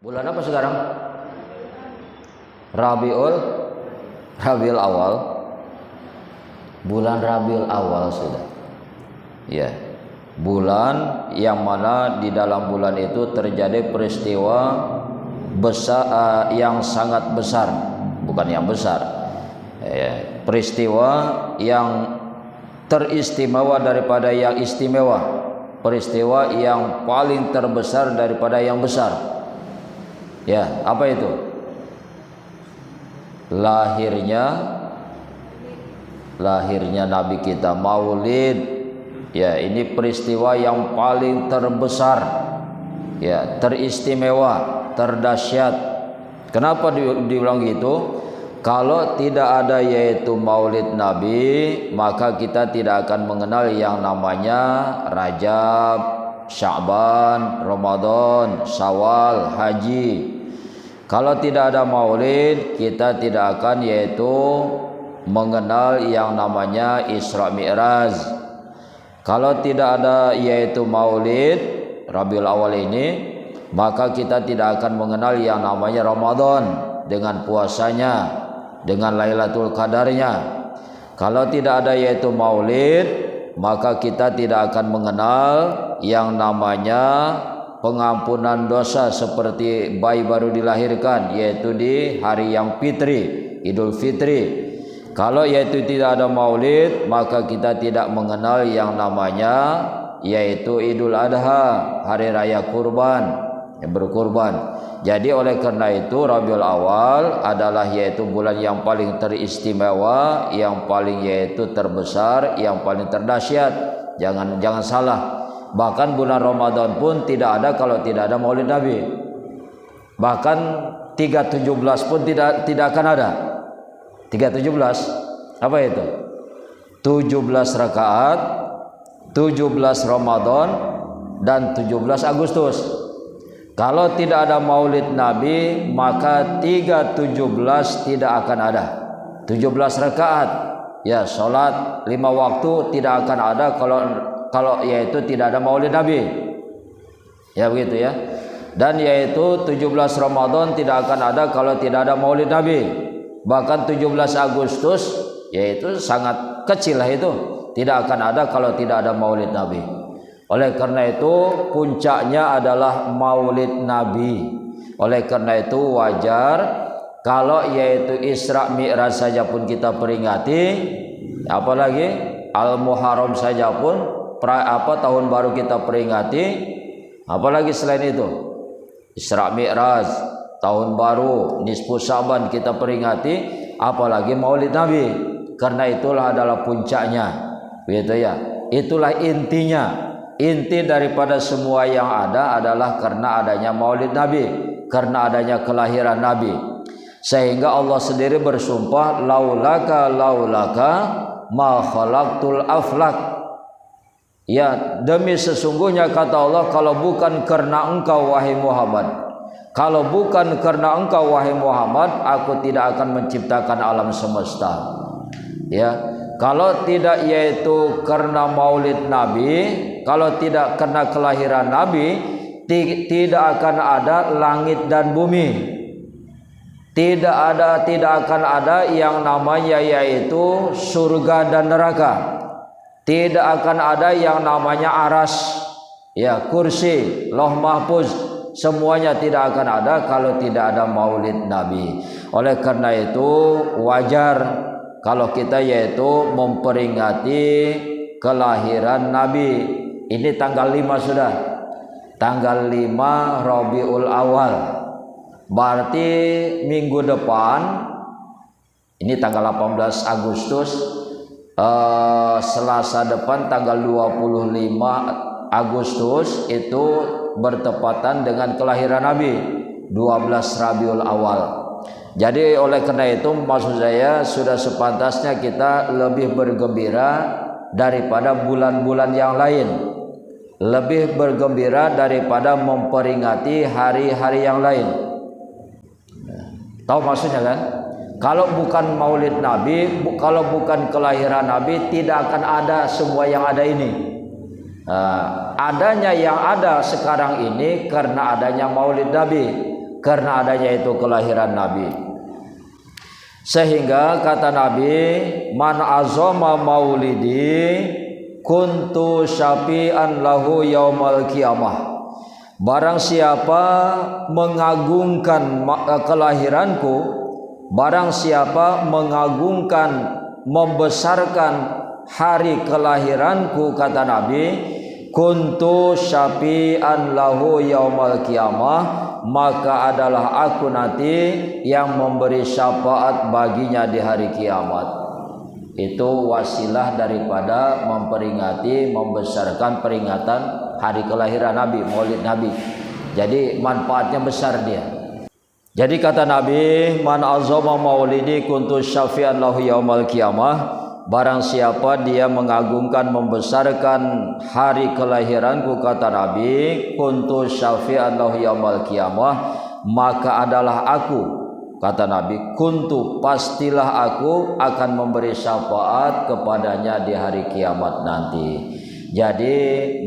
Bulan apa sekarang? Rabiul Awal. Bulan Rabiul Awal sudah. Ya. Bulan yang mana di dalam bulan itu terjadi peristiwa besar, yang sangat besar, bukan yang besar. Ya, peristiwa yang teristimewa daripada yang istimewa. Peristiwa yang paling terbesar daripada yang besar. Ya, apa itu? Lahirnya Nabi kita, Maulid. Ya, ini peristiwa yang paling terbesar. Ya, teristimewa, terdahsyat. Kenapa diulang gitu? Kalau tidak ada yaitu Maulid Nabi, maka kita tidak akan mengenal yang namanya Rajab, Sya'ban, Ramadan, Syawal, Haji. Kalau tidak ada Maulid, kita tidak akan yaitu mengenal yang namanya Isra Mi'raj. Kalau tidak ada yaitu Maulid Rabiul Awal ini, maka kita tidak akan mengenal yang namanya Ramadan dengan puasanya, dengan Lailatul Qadarnya. Kalau tidak ada yaitu Maulid, maka kita tidak akan mengenal yang namanya pengampunan dosa seperti bayi baru dilahirkan, yaitu di hari yang fitri, Idul Fitri. Kalau yaitu tidak ada Maulid, maka kita tidak mengenal yang namanya yaitu Idul Adha, hari raya kurban, yang berkurban. Jadi oleh karena itu Rabiul Awal adalah yaitu bulan yang paling teristimewa, yang paling yaitu terbesar, yang paling terdahsyat. Jangan salah. Bahkan bulan Ramadan pun tidak ada kalau tidak ada Maulid Nabi. Bahkan 317 pun tidak akan ada. 317 apa itu? 17 rakaat, 17 Ramadan dan 17 Agustus. Kalau tidak ada Maulid Nabi, maka 317 tidak akan ada. 17 rakaat, ya salat 5 waktu tidak akan ada kalau yaitu tidak ada Maulid Nabi. Ya begitu ya. Dan yaitu 17 Ramadan tidak akan ada kalau tidak ada Maulid Nabi. Bahkan 17 Agustus yaitu sangat kecil lah itu, tidak akan ada kalau tidak ada Maulid Nabi. Oleh karena itu puncaknya adalah Maulid Nabi. Oleh karena itu wajar kalau yaitu Isra Mi'raj saja pun kita peringati, apalagi Al-Muharram saja pun tahun baru kita peringati, apalagi selain itu Isra Mi'raj, tahun baru, nisfu Sya'ban kita peringati, apalagi Maulid Nabi. Karena itulah adalah puncaknya, begitu ya. Itulah intinya. Inti daripada semua yang ada adalah karena adanya Maulid Nabi, karena adanya kelahiran Nabi. Sehingga Allah sendiri bersumpah, laulaka ma khalaqtul aflak. Ya, demi sesungguhnya kata Allah, kalau bukan karena engkau wahai Muhammad, kalau bukan karena engkau wahai Muhammad, aku tidak akan menciptakan alam semesta. Ya, kalau tidak yaitu karena Maulid Nabi, kalau tidak karena kelahiran Nabi, tidak akan ada langit dan bumi. Tidak akan ada yang namanya yaitu surga dan neraka. Tidak akan ada yang namanya aras, ya, kursi, Lauh Mahfuz, semuanya tidak akan ada kalau tidak ada Maulid Nabi. Oleh karena itu wajar kalau kita yaitu memperingati kelahiran Nabi. Ini tanggal 5 sudah. Tanggal 5 Rabiul Awal. Berarti minggu depan, ini tanggal 18 Agustus, Selasa depan tanggal 25 Agustus itu bertepatan dengan kelahiran Nabi, 12 Rabiul Awal. Jadi oleh karena itu maksud saya sudah sepantasnya kita lebih bergembira daripada bulan-bulan yang lain. Lebih bergembira daripada memperingati hari-hari yang lain. Tahu maksudnya kan? Kalau bukan Maulid Nabi, kalau bukan kelahiran Nabi, tidak akan ada semua yang ada ini. Adanya yang ada sekarang ini karena adanya Maulid Nabi, karena adanya itu kelahiran Nabi. Sehingga kata Nabi, man azama maulidi kuntu syafi'an lahu yaumal qiyamah. Barang siapa mengagungkan kelahiranku, barang siapa mengagungkan, membesarkan hari kelahiranku, kata Nabi, kuntu syafi'an lahu yaumal qiyamah, maka adalah aku nanti yang memberi syafaat baginya di hari kiamat. Itu wasilah daripada memperingati, membesarkan peringatan hari kelahiran Nabi, Maulid Nabi. Jadi manfaatnya besar dia. Jadi kata Nabi, man azama maulidi kuntu syafi'an lahu yaumal qiyamah. Barang siapa dia mengagungkan, membesarkan hari kelahiranku, kata Nabi, kuntu syafi'an lahu yaumal qiyamah, maka adalah aku, kata Nabi, kuntu, pastilah aku akan memberi syafaat kepadanya di hari kiamat nanti. Jadi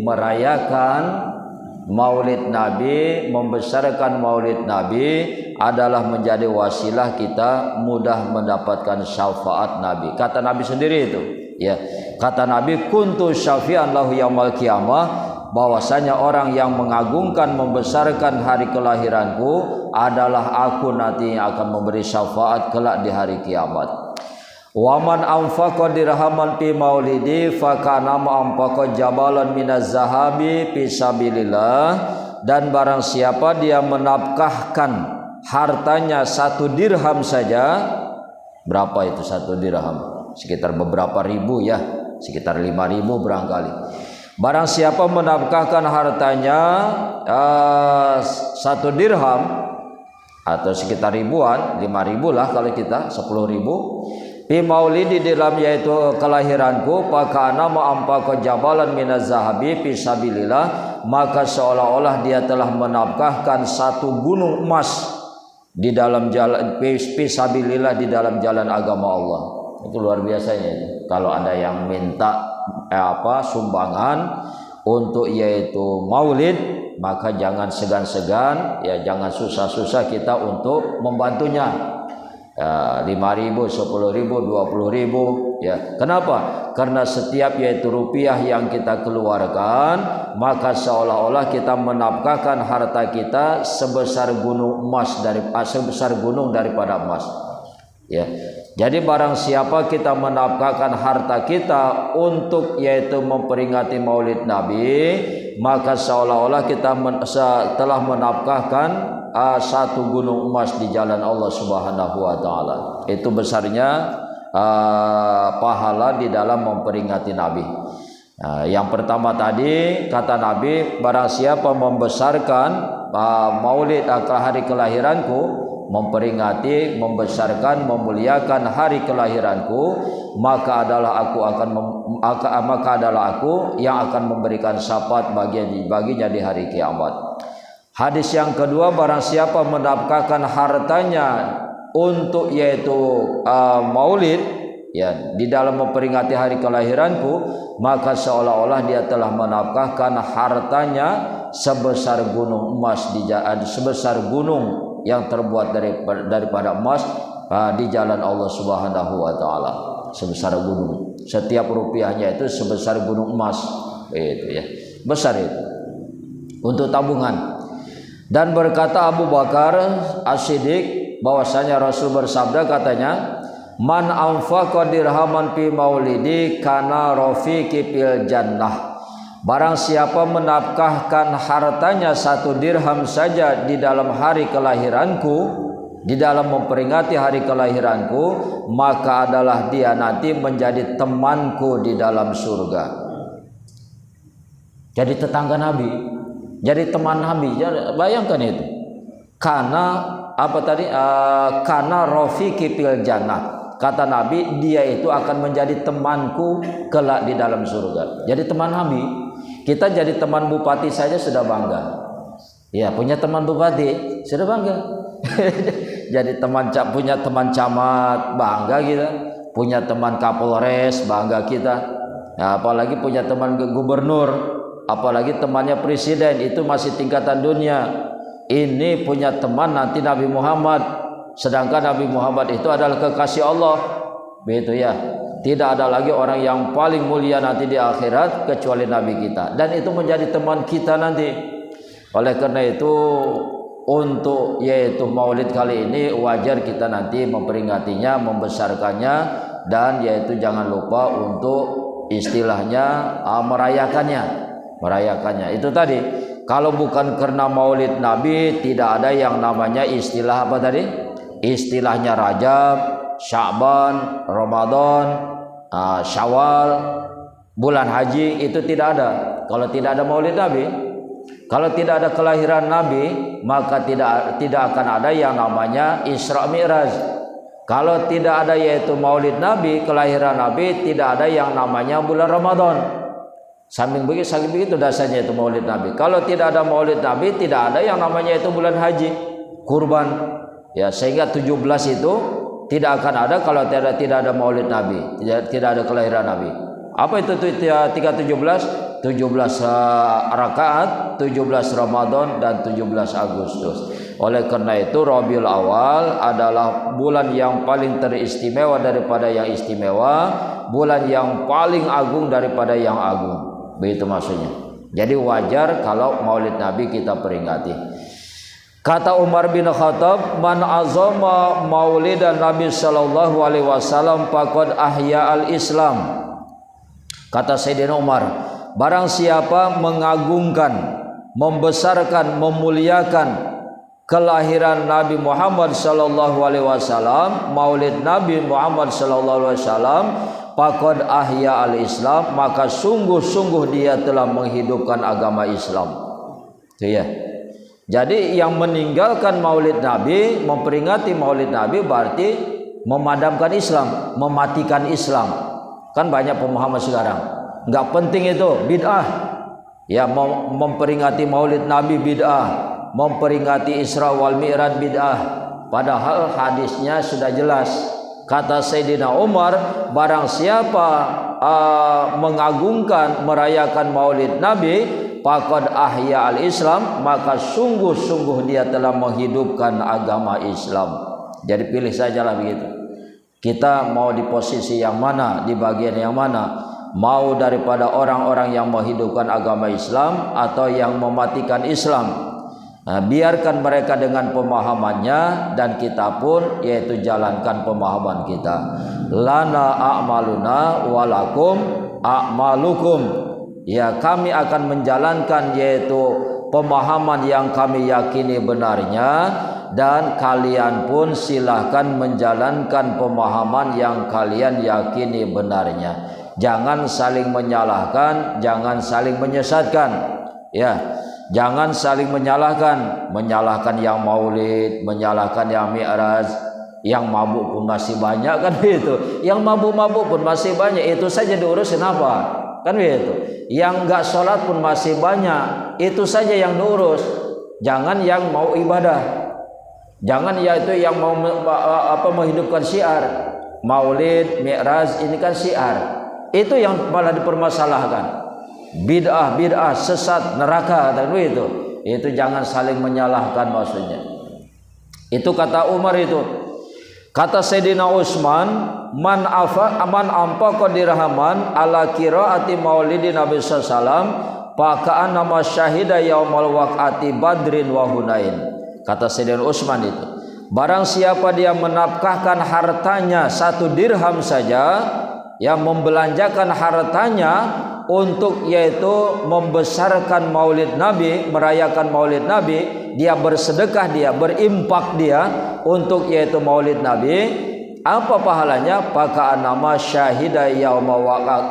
merayakan Maulid Nabi, membesarkan Maulid Nabi adalah menjadi wasilah kita mudah mendapatkan syafaat Nabi. Kata Nabi sendiri itu, ya. Kata Nabi, kuntu syafi'an lahu yaumal qiyamah, bahwasanya orang yang mengagungkan, membesarkan hari kelahiranku adalah aku nanti yang akan memberi syafaat kelak di hari kiamat. Waman anfaqa dirhaman fi maulidi fakana anfaqa jabalan minaz zahabi fi sabilillah. Dan barang siapa dia menafkahkan hartanya 1 dirham saja. Berapa itu 1 dirham? Sekitar beberapa ribu ya, sekitar 5.000 barangkali. Barang siapa menafkahkan hartanya 1 dirham atau sekitar ribuan, 5.000 lah kalau kita, 10.000, fi maulidi dalam yaitu kelahiranku, pakana ma'ampa jabalan minaz zahabi fi sabilillah, maka seolah-olah dia telah menafkahkan 1 gunung emas di dalam jalan fi sabilillah, di dalam jalan agama Allah. Itu luar biasanya itu. Kalau ada yang minta sumbangan untuk yaitu maulid, maka jangan segan-segan, ya jangan susah-susah kita untuk membantunya. 5.000, 10.000, 20.000, ya. Kenapa? Karena setiap yaitu rupiah yang kita keluarkan, maka seolah-olah kita menafkahkan harta kita sebesar gunung emas, sebesar gunung daripada emas. Ya. Jadi barang siapa kita menafkahkan harta kita untuk yaitu memperingati Maulid Nabi, maka seolah-olah kita telah menafkahkan 1 gunung emas di jalan Allah Subhanahu wa taala. Itu besarnya pahala di dalam memperingati Nabi. Yang pertama tadi kata Nabi, barang siapa membesarkan maulid hari kelahiranku, memperingati, membesarkan, memuliakan hari kelahiranku, maka adalah aku yang akan memberikan syafaat baginya di hari kiamat. Hadis yang kedua, barang siapa menafkahkan hartanya untuk yaitu maulid, ya, di dalam memperingati hari kelahiranku, maka seolah-olah dia telah menafkahkan hartanya sebesar gunung emas, sebesar gunung yang terbuat daripada emas di jalan Allah Subhanahu wa taala. Sebesar gunung, setiap rupiahnya itu sebesar gunung emas, itu ya, besar itu untuk tabungan. Dan berkata Abu Bakar As-Siddiq, bahwasanya Rasul bersabda, katanya, man anfaqa dirhaman fi maulidi kana rafiqi fil jannah. Barang siapa menafkahkan hartanya 1 dirham saja di dalam hari kelahiranku, di dalam memperingati hari kelahiranku, maka adalah dia nanti menjadi temanku di dalam surga. Jadi tetangga Nabi, jadi teman Nabi. Bayangkan itu. Karena rafiqi fil jannah. Kata Nabi, dia itu akan menjadi temanku kelak di dalam surga. Jadi teman Nabi. Kita jadi teman bupati saja sudah bangga. Ya, punya teman bupati sudah bangga. Jadi punya teman camat bangga kita. Punya teman kapolres bangga kita. Ya, apalagi punya teman gubernur, apalagi temannya presiden, itu masih tingkatan dunia. ini punya teman nanti Nabi Muhammad, sedangkan Nabi Muhammad itu adalah kekasih Allah. Begitu ya. Tidak ada lagi orang yang paling mulia nanti di akhirat kecuali Nabi kita, dan itu menjadi teman kita nanti. Oleh karena itu, untuk yaitu Maulid kali ini wajar kita nanti memperingatinya, membesarkannya, dan yaitu jangan lupa untuk istilahnya merayakannya. Itu tadi, kalau bukan karena Maulid Nabi tidak ada yang namanya istilah apa tadi? Istilahnya Rajab, Sya'ban, Ramadan, Syawal, bulan haji, itu tidak ada kalau tidak ada Maulid Nabi. Kalau tidak ada kelahiran Nabi, maka tidak akan ada yang namanya Isra Mi'raj. Kalau tidak ada yaitu Maulid Nabi, kelahiran Nabi, tidak ada yang namanya bulan Ramadan. Saking begitu dasarnya itu Maulid Nabi. Kalau tidak ada Maulid Nabi, tidak ada yang namanya itu bulan haji, kurban. Ya, sehingga 17 itu tidak akan ada kalau tidak ada Maulid Nabi, tidak ada kelahiran Nabi. Apa itu 317? 17 rakaat, 17 Ramadan, dan 17 Agustus. Oleh karena itu Rabiul Awal adalah bulan yang paling teristimewa daripada yang istimewa, bulan yang paling agung daripada yang agung. Begitu maksudnya. Jadi wajar kalau Maulid Nabi kita peringati. Kata Umar bin Khattab, man azama maulidan Nabi sallallahu alaihi wasallam faqad ahya al-Islam. Kata Sayyidina Umar, barang siapa mengagungkan, membesarkan, memuliakan kelahiran Nabi Muhammad sallallahu alaihi wasallam, Maulid Nabi Muhammad sallallahu alaihi wasallam, faqad ahya al-Islam, maka sungguh-sungguh dia telah menghidupkan agama Islam. Itu ya. Jadi yang meninggalkan Maulid Nabi, memperingati Maulid Nabi berarti memadamkan Islam, mematikan Islam. Kan banyak pemahaman sekarang, nggak penting itu, bid'ah. Ya, memperingati Maulid Nabi bid'ah, memperingati Isra wal Mi'raj bid'ah. Padahal hadisnya sudah jelas. Kata Sayyidina Umar, barang siapa mengagungkan, merayakan Maulid Nabi, faqad ahya al-Islam, maka sungguh-sungguh dia telah menghidupkan agama Islam. Jadi pilih sajalah begitu. Kita mau di posisi yang mana, di bagian yang mana? Mau daripada orang-orang yang menghidupkan agama Islam atau yang mematikan Islam? Nah, biarkan mereka dengan pemahamannya, dan kita pun yaitu jalankan pemahaman kita. Lana a'maluna walakum a'malukum. Ya, kami akan menjalankan yaitu pemahaman yang kami yakini benarnya, dan kalian pun silahkan menjalankan pemahaman yang kalian yakini benarnya. Jangan saling menyalahkan, jangan saling menyesatkan. Ya, jangan saling menyalahkan yang Maulid, menyalahkan yang Mi'raj. Yang mabuk pun masih banyak, kan begitu. Yang mabuk-mabuk pun masih banyak, itu saja diurusin apa? Kan begitu. Yang enggak sholat pun masih banyak, itu saja yang diurus. Jangan yang mau ibadah. Jangan yaitu yang mau menghidupkan syiar. Maulid, Mi'raj, ini kan syiar. Itu yang malah dipermasalahkan. Bid'ah, sesat, neraka, dan itu. Itu jangan saling menyalahkan maksudnya. Itu kata Umar itu. Kata Sayyidina Utsman, man anfaqa dirhaman ala qiraati maulidin Nabi sallallahu alaihi wasallam fa nama syahida yaumal waqati badrin wa hunain. Kata Sayyidina Utsman itu, barang siapa dia menafkahkan hartanya 1 dirham saja, yang membelanjakan hartanya untuk yaitu membesarkan Maulid Nabi, merayakan Maulid Nabi, dia bersedekah, dia berimpak dia untuk yaitu Maulid Nabi, apa pahalanya? Paka'an nama syahida yauma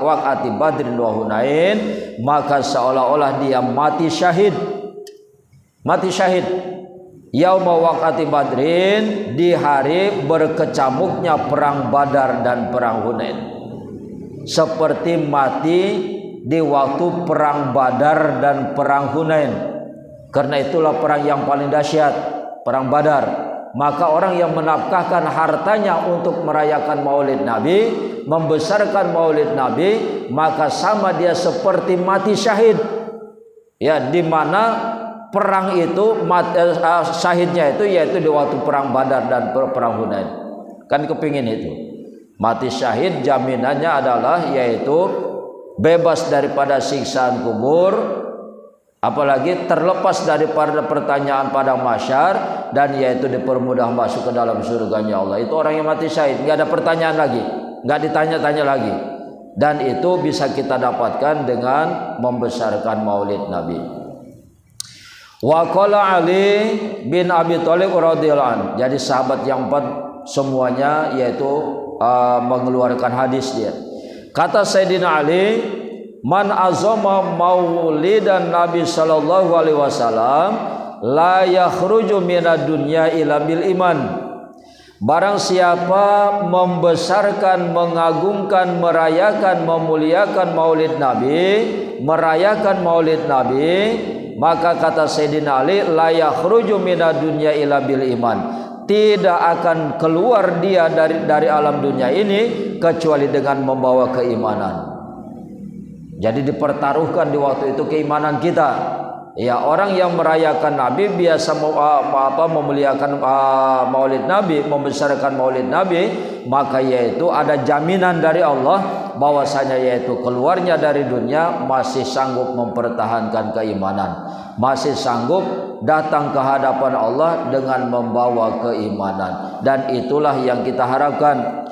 waqati badrin wa hunain, maka seolah-olah dia mati syahid. Yauma waqati badrin, di hari berkecamuknya perang Badar dan perang Hunain. Seperti mati di waktu perang Badar dan perang Hunain. Karena itulah perang yang paling dahsyat, perang Badar. Maka orang yang menafkahkan hartanya untuk merayakan Maulid Nabi, membesarkan Maulid Nabi, maka sama dia seperti mati syahid. Ya, di mana perang itu syahidnya itu yaitu di waktu perang Badar dan perang Hunain. Kan kepingin itu. Mati syahid jaminannya adalah yaitu bebas daripada siksaan kubur, apalagi terlepas daripada pertanyaan pada mahsyar, dan yaitu dipermudah masuk ke dalam surganya Allah. Itu orang yang mati syahid, nggak ada pertanyaan lagi, nggak ditanya-tanya lagi. Dan itu bisa kita dapatkan dengan membesarkan maulid Nabi. Wa qala Ali bin Abi Thalib radhiyallahu anhu. Jadi sahabat yang 4 semuanya yaitu mengeluarkan hadis dia. Kata Sayyidina Ali, man azama maulidan Nabi sallallahu alaihi wasallam la yakhruju minad dunya illa bil iman. Barang siapa membesarkan, mengagungkan, merayakan, memuliakan maulid Nabi, merayakan maulid Nabi, maka kata Sayyidina Ali, la yakhruju minad dunya illa bil iman. Tidak akan keluar dia dari alam dunia ini kecuali dengan membawa keimanan. Jadi dipertaruhkan di waktu itu keimanan kita. Ya, orang yang merayakan Nabi biasa memuliakan maulid Nabi, membesarkan maulid Nabi, maka yaitu ada jaminan dari Allah bahwasanya yaitu keluarnya dari dunia masih sanggup mempertahankan keimanan, masih sanggup datang ke hadapan Allah dengan membawa keimanan. Dan itulah yang kita harapkan.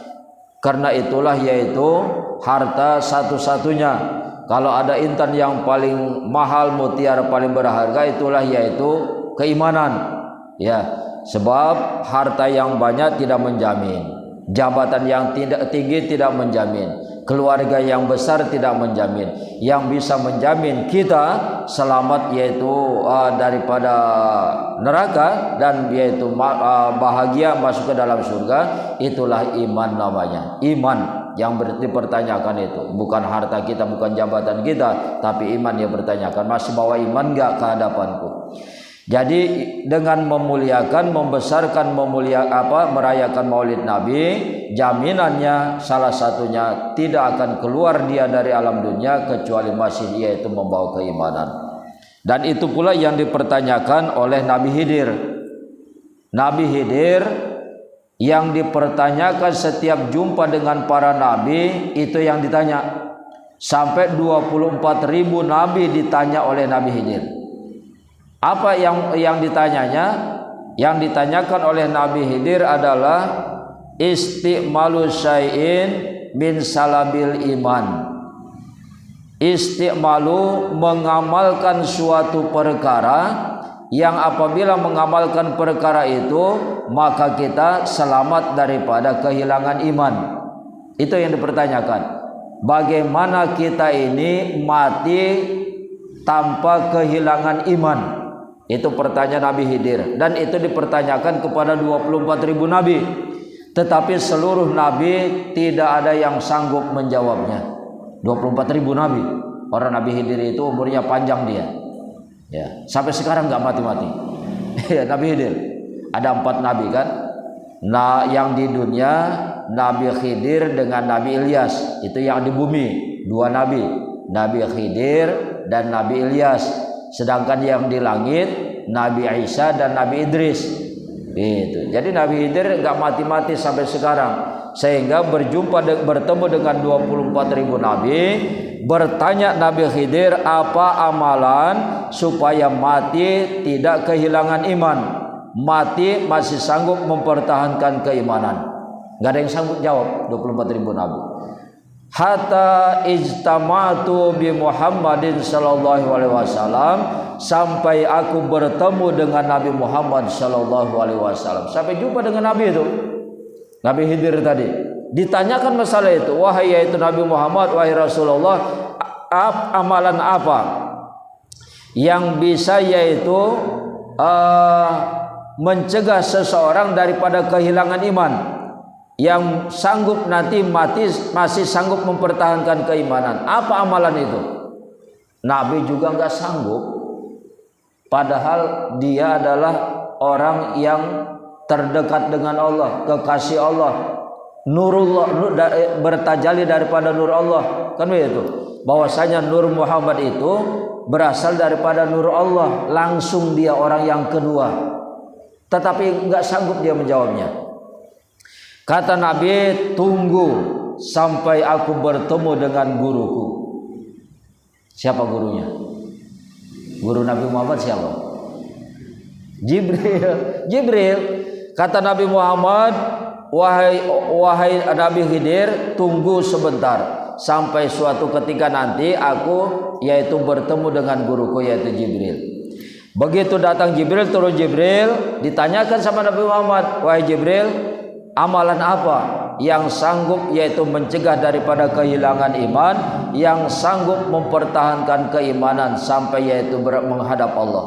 Karena itulah yaitu harta satu-satunya. Kalau ada intan yang paling mahal, mutiara paling berharga, itulah yaitu keimanan. Ya, sebab harta yang banyak tidak menjamin, jabatan yang tidak tinggi tidak menjamin, keluarga yang besar tidak menjamin. Yang bisa menjamin kita selamat yaitu daripada neraka dan yaitu bahagia masuk ke dalam surga, itulah iman namanya. Iman yang dipertanyakan itu bukan harta kita, bukan jabatan kita, tapi iman yang bertanyakan, masih bawa iman enggak ke hadapanku. Jadi dengan memuliakan, membesarkan, merayakan maulid Nabi, jaminannya salah satunya tidak akan keluar dia dari alam dunia kecuali masih yaitu membawa keimanan. Dan itu pula yang dipertanyakan oleh Nabi Khidir. Nabi Khidir yang dipertanyakan setiap jumpa dengan para nabi, itu yang ditanya. Sampai 24.000 nabi ditanya oleh Nabi Khidir. Apa yang ditanyanya? Yang ditanyakan oleh Nabi Khidir adalah isti'malu syai'in min salabil iman. Isti'malu, mengamalkan suatu perkara yang apabila mengamalkan perkara itu maka kita selamat daripada kehilangan iman. Itu yang dipertanyakan. Bagaimana kita ini mati tanpa kehilangan iman? Itu pertanyaan Nabi Khidir. Dan itu dipertanyakan kepada 24.000 nabi. Tetapi seluruh nabi tidak ada yang sanggup menjawabnya. 24.000 nabi. Orang Nabi Khidir itu umurnya panjang dia. Ya, sampai sekarang nggak mati-mati. Ya, Nabi Khidir ada 4 nabi kan. Nah, yang di dunia Nabi Khidir dengan Nabi Ilyas, itu yang di bumi 2 nabi, Nabi Khidir dan Nabi Ilyas. Sedangkan yang di langit Nabi Isa dan Nabi Idris. Itu. Jadi Nabi Khidir nggak mati-mati sampai sekarang, sehingga bertemu dengan 24.000 nabi. Bertanya Nabi Khidir, apa amalan supaya mati tidak kehilangan iman, mati masih sanggup mempertahankan keimanan? Gak ada yang sanggup jawab 24.000 nabi. Hatta ijtama'tu bi Muhammadin sallallahu alaihi wasallam, sampai aku bertemu dengan Nabi Muhammad sallallahu alaihi wasallam. Sampai jumpa dengan Nabi itu, Nabi Khidir tadi. Ditanyakan masalah itu, wahai yaitu Nabi Muhammad, wahai Rasulullah, amalan apa yang bisa yaitu mencegah seseorang daripada kehilangan iman, yang sanggup nanti mati masih sanggup mempertahankan keimanan? Apa amalan itu? Nabi juga nggak sanggup, padahal dia adalah orang yang terdekat dengan Allah, kekasih Allah, nurullah, bertajali daripada nur Allah, kan begitu. Bahwasanya nur Muhammad itu berasal daripada nur Allah, langsung dia orang yang kedua. Tetapi enggak sanggup dia menjawabnya. Kata Nabi, tunggu sampai aku bertemu dengan guruku. Siapa gurunya? Guru Nabi Muhammad siapa? Jibril. Kata Nabi Muhammad, wahai Nabi Khidir, tunggu sebentar sampai suatu ketika nanti aku yaitu bertemu dengan guruku yaitu Jibril. Begitu datang Jibril, turun Jibril, ditanyakan sama Nabi Muhammad, wahai Jibril, amalan apa yang sanggup yaitu mencegah daripada kehilangan iman, yang sanggup mempertahankan keimanan sampai yaitu menghadap Allah?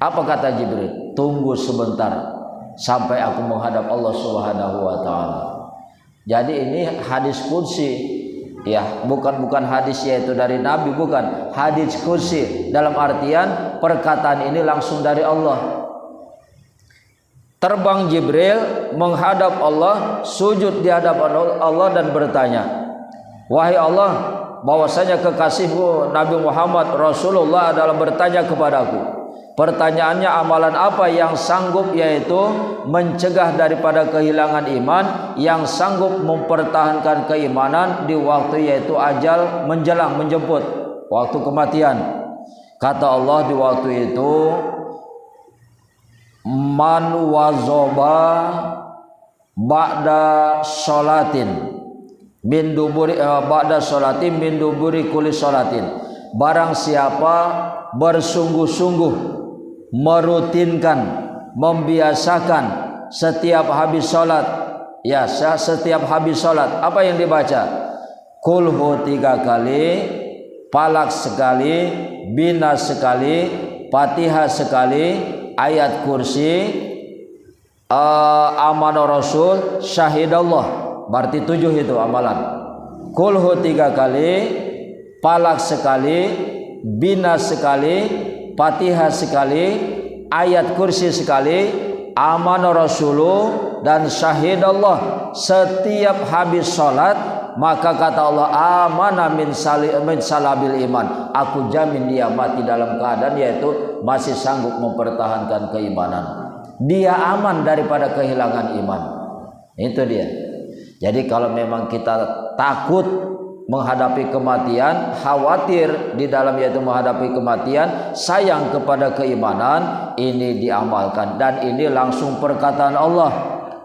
Apa kata Jibril? Tunggu sebentar sampai aku menghadap Allah Subhanahu wa taala. Jadi ini hadis qudsi, ya, bukan hadis yaitu dari Nabi, bukan. Hadis qudsi dalam artian perkataan ini langsung dari Allah. Terbang Jibril menghadap Allah, sujud di hadapan Allah dan bertanya, wahai Allah, bahwasanya kekasihmu Nabi Muhammad Rasulullah adalah bertanya kepadaku. Pertanyaannya, amalan apa yang sanggup yaitu mencegah daripada kehilangan iman, yang sanggup mempertahankan keimanan di waktu yaitu ajal menjelang, menjemput waktu kematian. Kata Allah di waktu itu, man wazoba ba'da sholatin min duburi ba'da sholatin min duburi kulli sholatin. Barang siapa bersungguh-sungguh merutinkan, membiasakan setiap habis sholat, ya, setiap habis sholat apa yang dibaca? Kulhu 3 kali, Falak sekali, Binas sekali, Fatihah sekali, ayat kursi, amanah Rasul, syahidallah. Berarti 7 itu amalan. Kulhu 3 kali, Falak sekali, Binas sekali, Fatihah sekali, ayat kursi sekali, amanah Rasulullah dan syahidallah setiap habis sholat. Maka kata Allah, amanah min salabil iman, aku jamin dia mati dalam keadaan yaitu masih sanggup mempertahankan keimanan. Dia aman daripada kehilangan iman. Itu dia. Jadi kalau memang kita takut menghadapi kematian, khawatir di dalam yaitu menghadapi kematian, sayang kepada keimanan, ini diamalkan. Dan ini langsung perkataan Allah.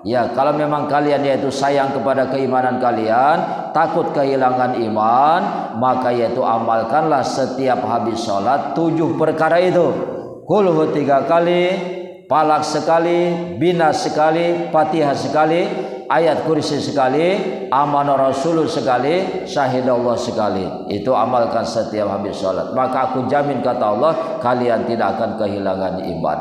Ya, kalau memang kalian yaitu sayang kepada keimanan kalian, takut kehilangan iman, maka yaitu amalkanlah setiap habis sholat 7 perkara itu. Kulhu 3 kali, Falak sekali, Binas sekali, Fatihah sekali, ayat kursi sekali, amanah Rasul sekali, syahidallah sekali. Itu amalkan setiap habis sholat. Maka aku jamin, kata Allah, kalian tidak akan kehilangan iman.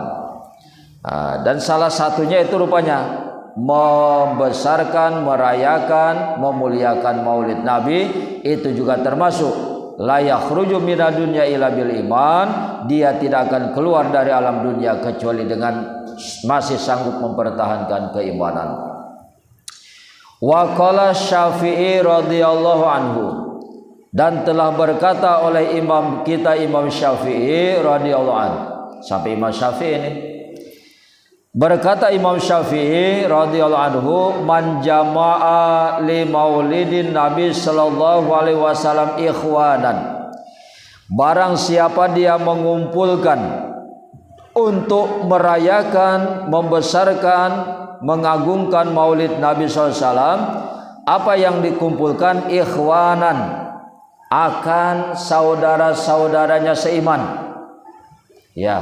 Dan salah satunya itu rupanya membesarkan, merayakan, memuliakan maulid Nabi. Itu juga termasuk la yakhruju minad dunya illa bil iman. Dia tidak akan keluar dari alam dunia kecuali dengan masih sanggup mempertahankan keimanan. Wa qala Syafi'i radhiyallahu anhu, dan telah berkata oleh imam kita Imam Syafi'i radhiyallahu anhu. Sampai Imam Syafi'i ini berkata, Imam Syafi'i radhiyallahu anhu, man jama'a li maulidin Nabi sallallahu alaihi wasallam ikhwanan, barang siapa dia mengumpulkan untuk merayakan, membesarkan, mengagungkan maulid Nabi SAW, apa yang dikumpulkan? Ikhwanan, akan saudara-saudaranya seiman, ya,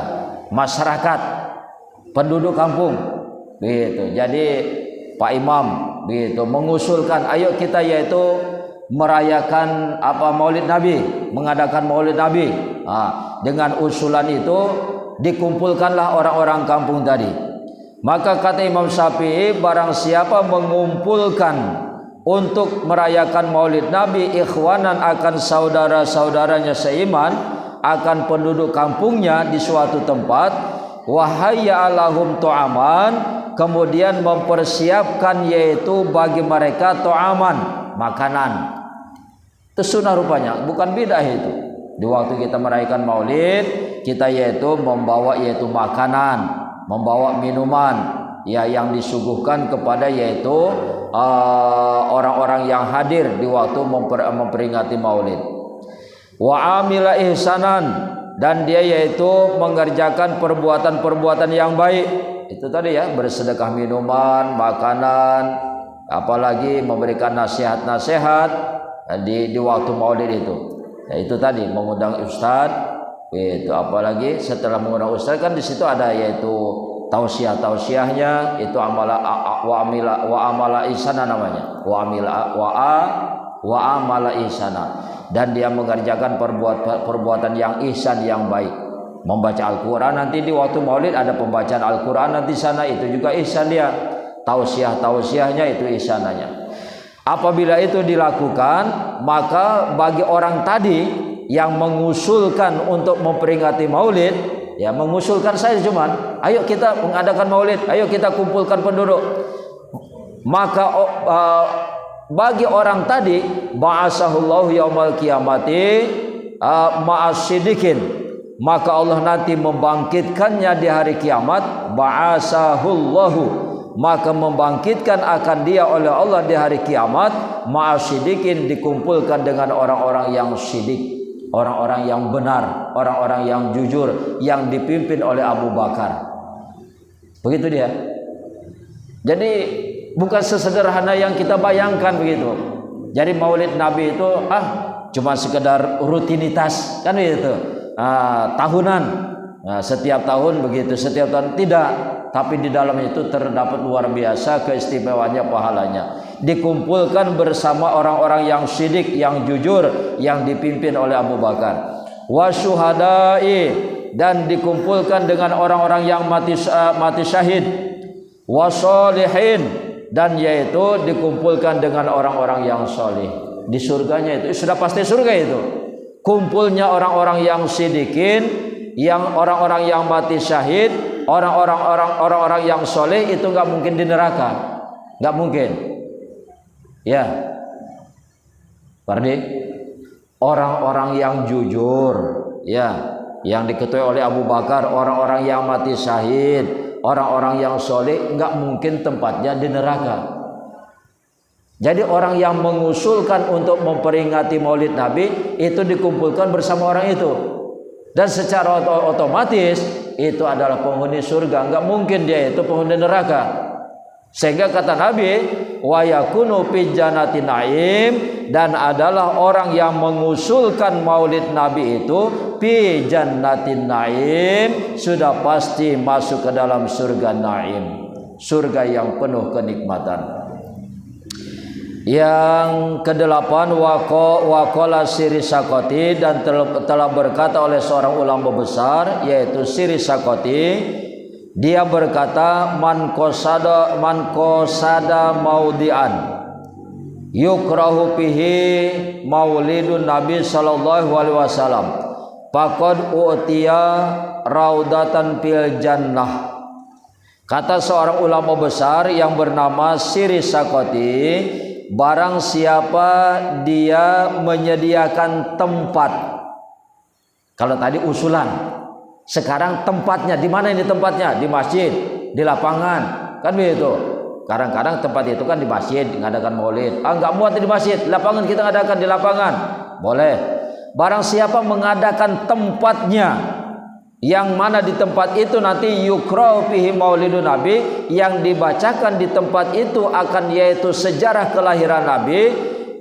masyarakat, penduduk kampung, gitu. Jadi Pak Imam gitu mengusulkan, ayo kita yaitu merayakan maulid Nabi, mengadakan maulid Nabi. Dengan usulan itu dikumpulkanlah orang-orang kampung tadi. Maka kata Imam Syafi'i, barang siapa mengumpulkan untuk merayakan maulid Nabi, ikhwanan, akan saudara-saudaranya seiman, akan penduduk kampungnya di suatu tempat, wahayya alahum tu'aman, kemudian mempersiapkan yaitu bagi mereka tu'aman, makanan. Itu sunnah rupanya, bukan bidah itu. Di waktu kita merayakan Maulid, kita yaitu membawa yaitu makanan, membawa minuman ya yang disuguhkan kepada yaitu orang-orang yang hadir di waktu memperingati Maulid. Wa amila ihsanan, dan dia yaitu mengerjakan perbuatan-perbuatan yang baik. Itu tadi ya, bersedekah minuman, makanan, apalagi memberikan nasihat-nasihat di waktu Maulid itu. Ya, itu tadi mengundang ustadz. Itu apalagi setelah mengundang ustadz kan di situ ada yaitu tausiah-tausiahnya, itu wa amala ihsana namanya. Wa amala ihsana, dan dia mengerjakan perbuatan yang ihsan, yang baik. Membaca Al-Quran, nanti di waktu Maulid ada pembacaan Al-Quran nanti sana, itu juga ihsan dia. Tausiahnya itu ihsananya. Apabila itu dilakukan, maka bagi orang tadi yang mengusulkan untuk memperingati Maulid, ya mengusulkan saya cuman, ayo kita mengadakan Maulid, ayo kita kumpulkan penduduk. Maka bagi orang tadi, ba'asahullahu yaumal qiyamati ma'as-sidikin, maka Allah nanti membangkitkannya di hari kiamat. Ba'asahullahu, maka membangkitkan akan dia oleh Allah di hari kiamat. Ma'as-sidikin, dikumpulkan dengan orang-orang yang sidik, orang-orang yang benar, orang-orang yang jujur, yang dipimpin oleh Abu Bakar. Begitu dia. Jadi bukan sesederhana yang kita bayangkan begitu. Jadi Maulid Nabi itu cuma sekedar rutinitas kan begitu. Tahunan, setiap tahun begitu, setiap tahun tidak, tapi di dalam itu terdapat luar biasa keistimewaannya, pahalanya. Dikumpulkan bersama orang-orang yang sidik, yang jujur, yang dipimpin oleh Abu Bakar. Wasyuhada'i, dan dikumpulkan dengan orang-orang yang mati syahid. Wasolihin, dan yaitu dikumpulkan dengan orang-orang yang solih. Di surganya itu sudah pasti surga itu. Kumpulnya orang-orang yang sidikin, yang orang-orang yang mati syahid, orang-orang yang soleh, itu nggak mungkin di neraka, nggak mungkin. Ya, Pardi, orang-orang yang jujur, ya, yang diketuai oleh Abu Bakar, orang-orang yang mati syahid, orang-orang yang soleh, nggak mungkin tempatnya di neraka. Jadi orang yang mengusulkan untuk memperingati Maulid Nabi itu dikumpulkan bersama orang itu, dan secara otomatis itu adalah penghuni surga, nggak mungkin dia itu penghuni neraka. Sehingga kata Nabi, wa yakunu fi jannatin naim, dan adalah orang yang mengusulkan Maulid Nabi itu fi jannatin naim, sudah pasti masuk ke dalam surga naim, surga yang penuh kenikmatan. Yang kedelapan, waqala Sirisakoti, dan telah berkata oleh seorang ulama besar yaitu Sirisakoti, dia berkata, man qasada maudian yukrahu fihi maulidun Nabi sallallahu alaihi wasallam faqad utiya raudatan fil jannah. Kata seorang ulama besar yang bernama Sirisakoti, barang siapa dia menyediakan tempat, kalau tadi usulan, sekarang tempatnya di mana? Ini tempatnya di masjid, di lapangan, kan begitu. Kadang-kadang tempat itu kan di masjid ngadakan Maulid. Enggak muat di masjid, lapangan kita ngadakan di lapangan, boleh. Barang siapa mengadakan tempatnya, yang mana di tempat itu nanti yukra'u fihi maulidun Nabi, yang dibacakan di tempat itu akan yaitu sejarah kelahiran Nabi,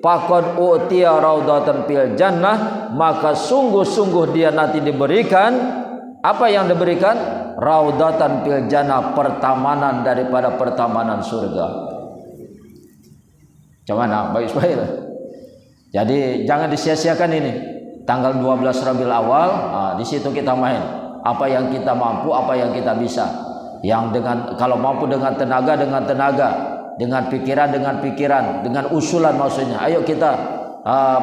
faqad utiya raudatan fil jannah, maka sungguh-sungguh dia nanti diberikan apa yang diberikan? Raudatan fil jannah, pertamanan daripada pertamanan surga. Gimana Pak Ismail? Jadi jangan disia-siakan ini. Tanggal 12 Rabiul Awal, di situ kita main. Apa yang kita mampu, apa yang kita bisa. Yang dengan, kalau mampu dengan tenaga, dengan pikiran, dengan usulan maksudnya. Ayo kita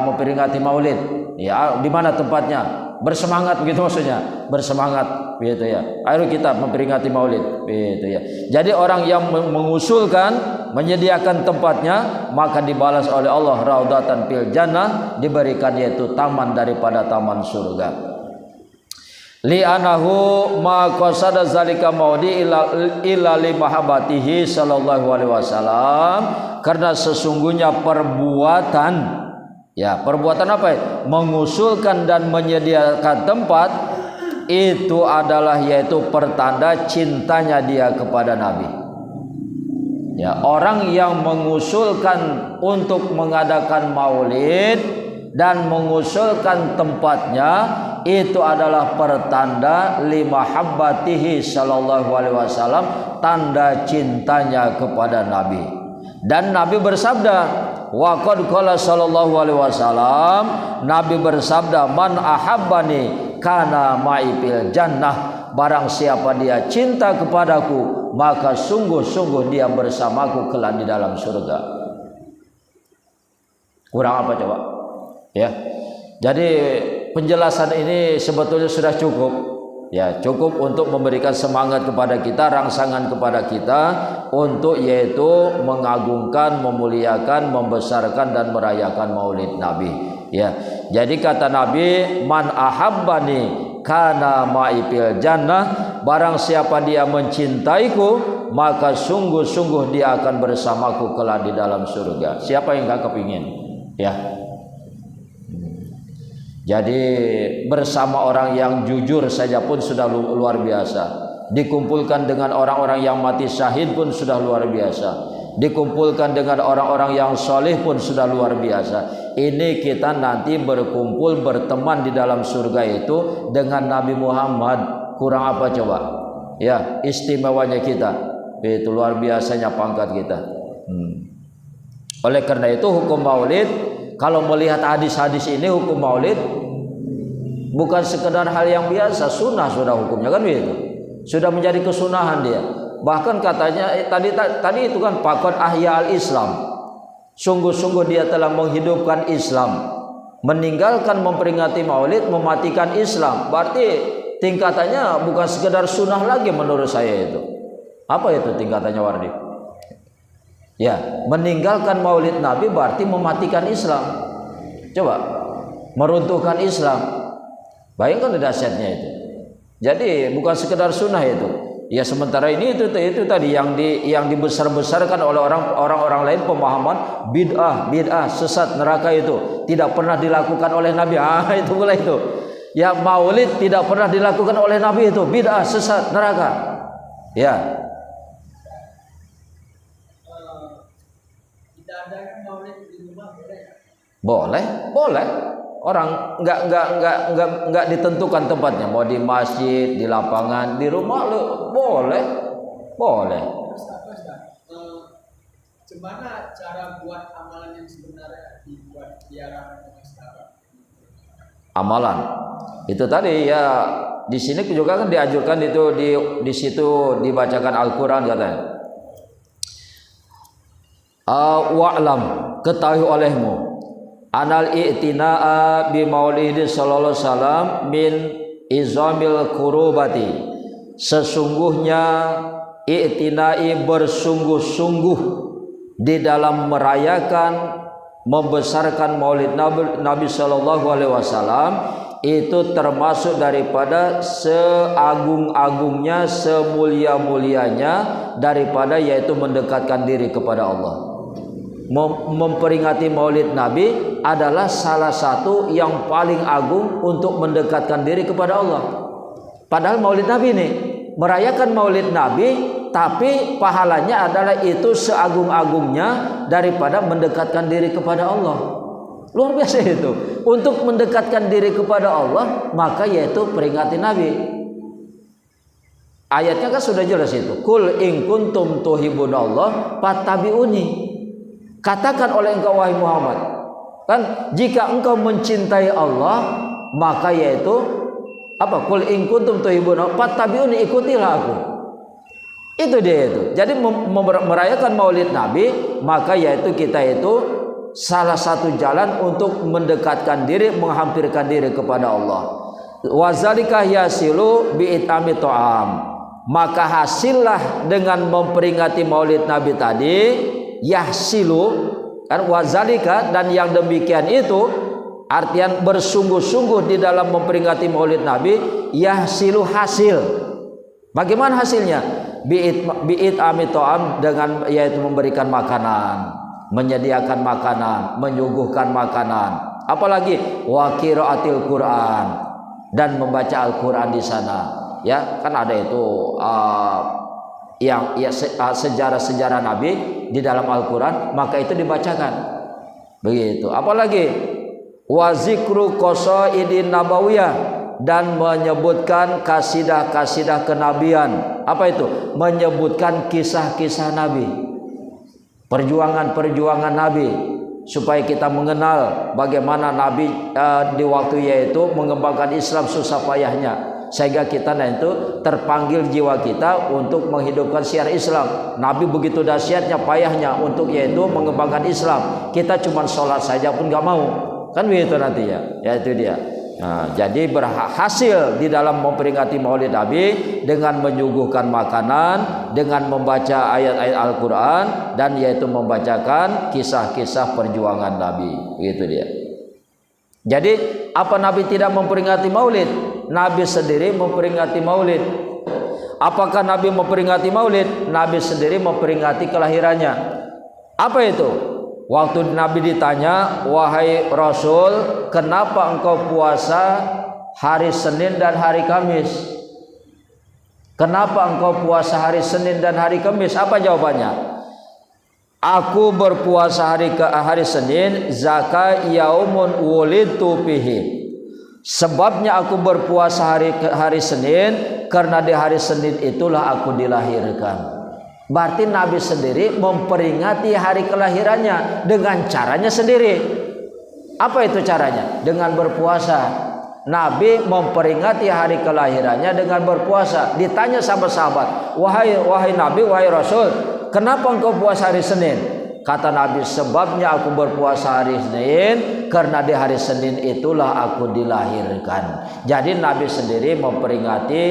memperingati Maulid. Ya, di mana tempatnya? Bersemangat begitu maksudnya. Bersemangat begitu ya. Ayo kita memperingati Maulid begitu ya. Jadi orang yang mengusulkan menyediakan tempatnya, maka dibalas oleh Allah raudhatan fil jannah, diberikan yaitu taman daripada taman surga. Li'anahu ma qasada zalika maudi illa li mahabbatihi sallallahu alaihi wasallam, karena sesungguhnya perbuatan apa ya? Mengusulkan dan menyediakan tempat itu adalah yaitu pertanda cintanya dia kepada Nabi. Ya, orang yang mengusulkan untuk mengadakan maulid dan mengusulkan tempatnya itu adalah pertanda limahabbatihi sallallahu alaihi wasallam, tanda cintanya kepada Nabi. Dan Nabi bersabda, wa qad qala sallallahu alaihi wasallam, Nabi bersabda, man ahabbani kana ma'i fil jannah, barang siapa dia cinta kepadaku, maka sungguh-sungguh dia bersamaku kelak di dalam surga. Kurang apa coba? Ya. Jadi penjelasan ini sebetulnya sudah cukup. Ya, cukup untuk memberikan semangat kepada kita, rangsangan kepada kita untuk yaitu mengagungkan, memuliakan, membesarkan dan merayakan Maulid Nabi. Ya. Jadi kata Nabi, man ahabbani kana ma'i fil jannah, barang siapa dia mencintaiku, maka sungguh-sungguh dia akan bersamaku kelak di dalam surga. Siapa yang enggak kepingin? Ya. Jadi bersama orang yang jujur saja pun sudah luar biasa. Dikumpulkan dengan orang-orang yang mati syahid pun sudah luar biasa. Dikumpulkan dengan orang-orang yang soleh pun sudah luar biasa. Ini kita nanti berkumpul berteman di dalam surga itu dengan Nabi Muhammad. Kurang apa coba? Ya, istimewanya kita. Itu luar biasanya pangkat kita. Oleh karena itu hukum maulid, kalau melihat hadis-hadis ini, hukum maulid bukan sekedar hal yang biasa, sunnah sudah hukumnya kan begitu. Sudah menjadi kesunahan dia. Bahkan katanya tadi itu kan faqad ahya al-Islam. Sungguh-sungguh dia telah menghidupkan Islam. Meninggalkan memperingati maulid, mematikan Islam. Berarti tingkatannya bukan sekedar sunnah lagi menurut saya itu. Apa itu tingkatannya, Wardi? Ya, meninggalkan maulid Nabi berarti mematikan Islam. Coba, meruntuhkan Islam. Bayangkan dahsyatnya itu. Jadi bukan sekedar sunnah itu. Ya, sementara ini itu tadi yang dibesar-besarkan oleh orang-orang lain, pemahaman bid'ah, sesat, neraka itu tidak pernah dilakukan oleh Nabi. Itu mulai itu. Ya, maulid tidak pernah dilakukan oleh Nabi itu bid'ah, sesat, neraka. Ya. Boleh. Orang enggak ditentukan tempatnya, mau di masjid, di lapangan, di rumah boleh. Gimana cara buat amalan yang sebenarnya dibuat diarahkan dengan sekarang? Amalan itu tadi ya, di sini juga kan dianjurkan itu di situ dibacakan Al-Qur'an katanya. Wa'lam, ketahui olehmu, anal i'tina'a bi maulidi sallallahu alaihi wasallam min izamil kurubati, sesungguhnya i'tina'i bersungguh-sungguh di dalam merayakan, membesarkan maulid Nabi sallallahu alaihi wasallam itu termasuk daripada seagung-agungnya, semulia-mulianya daripada yaitu mendekatkan diri kepada Allah. Memperingati maulid Nabi adalah salah satu yang paling agung untuk mendekatkan diri kepada Allah. Padahal maulid Nabi ini, merayakan maulid Nabi, tapi pahalanya adalah itu seagung-agungnya daripada mendekatkan diri kepada Allah. Luar biasa itu. Untuk mendekatkan diri kepada Allah, maka yaitu peringati Nabi. Ayatnya kan sudah jelas itu. Kul in kuntum tuhibunallah fattabi'uni. Katakan oleh engkau wahai Muhammad, kan jika engkau mencintai Allah, maka yaitu apa? Qul in kuntum tuhibbuna fattabi'uni, ikutilah aku. Itu dia itu. Jadi merayakan maulid Nabi, maka yaitu kita itu salah satu jalan untuk mendekatkan diri, menghampirkan diri kepada Allah. Wa zalika yasilu bi itami ta'am. Maka hasillah dengan memperingati maulid Nabi tadi, yahsilu kan wazalika, dan yang demikian itu artian bersungguh-sungguh di dalam memperingati Maulid Nabi, yahsilu hasil. Bagaimana hasilnya? Bi'it amitoam, dengan yaitu memberikan makanan, menyediakan makanan, menyuguhkan makanan. Apalagi wa qiraatil Quran, dan membaca Al-Quran di sana. Ya, kan ada itu sejarah-sejarah Nabi di dalam Al-Quran, maka itu dibacakan. Begitu. Apalagi wa zikru qasaidin nabawiyah, dan menyebutkan kasidah-kasidah kenabian. Apa itu? Menyebutkan kisah-kisah Nabi, perjuangan-perjuangan Nabi, supaya kita mengenal bagaimana Nabi di waktu yaitu mengembangkan Islam susah payahnya, sehingga kita itu terpanggil jiwa kita untuk menghidupkan syiar Islam. Nabi begitu dahsyatnya payahnya untuk yaitu mengembangkan Islam, kita cuma sholat saja pun gak mau, kan begitu nantinya. Ya itu dia. Nah, jadi berhasil di dalam memperingati Maulid Nabi dengan menyuguhkan makanan, dengan membaca ayat-ayat Al-Quran, dan yaitu membacakan kisah-kisah perjuangan Nabi. Itu dia. Jadi apa Nabi tidak memperingati Maulid? Nabi sendiri memperingati Maulid. Apakah Nabi memperingati Maulid? Nabi sendiri memperingati kelahirannya. Apa itu? Waktu Nabi ditanya, wahai Rasul, kenapa engkau puasa hari Senin dan hari Kamis? Kenapa engkau puasa hari Senin dan hari Kamis? Apa jawabannya? Aku berpuasa hari Senin, zaka yaumun wulidtu fihi. Sebabnya aku berpuasa hari Senin karena di hari Senin itulah aku dilahirkan. Berarti Nabi sendiri memperingati hari kelahirannya dengan caranya sendiri. Apa itu caranya? Dengan berpuasa. Nabi memperingati hari kelahirannya dengan berpuasa. Ditanya sama sahabat, wahai Nabi, wahai Rasul, kenapa engkau puasa hari Senin? Kata Nabi, sebabnya aku berpuasa hari Senin karena di hari Senin itulah aku dilahirkan. Jadi Nabi sendiri memperingati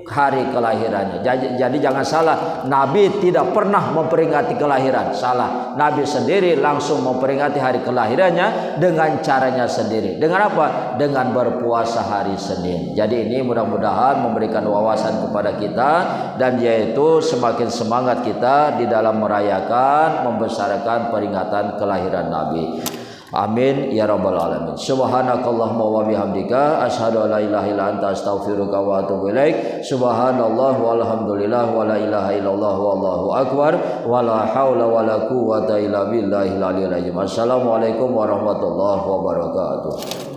hari kelahirannya. Jadi jangan salah, Nabi tidak pernah memperingati kelahiran. Salah. Nabi sendiri langsung memperingati hari kelahirannya dengan caranya sendiri. Dengan apa? Dengan berpuasa hari Senin. Jadi ini mudah-mudahan memberikan wawasan kepada kita, dan yaitu semakin semangat kita di dalam merayakan, membesarkan peringatan kelahiran Nabi. Amin ya rabbal alamin. Subhanakallahumma wa bihamdika asyhadu an la ilaha illa anta astaghfiruka wa atubu ilaik. Subhanallah walhamdulillah wa la ilaha illallah wallahu akbar wa la haula wa la quwwata illa billahil aliyyil azim. Assalamualaikum warahmatullahi wabarakatuh.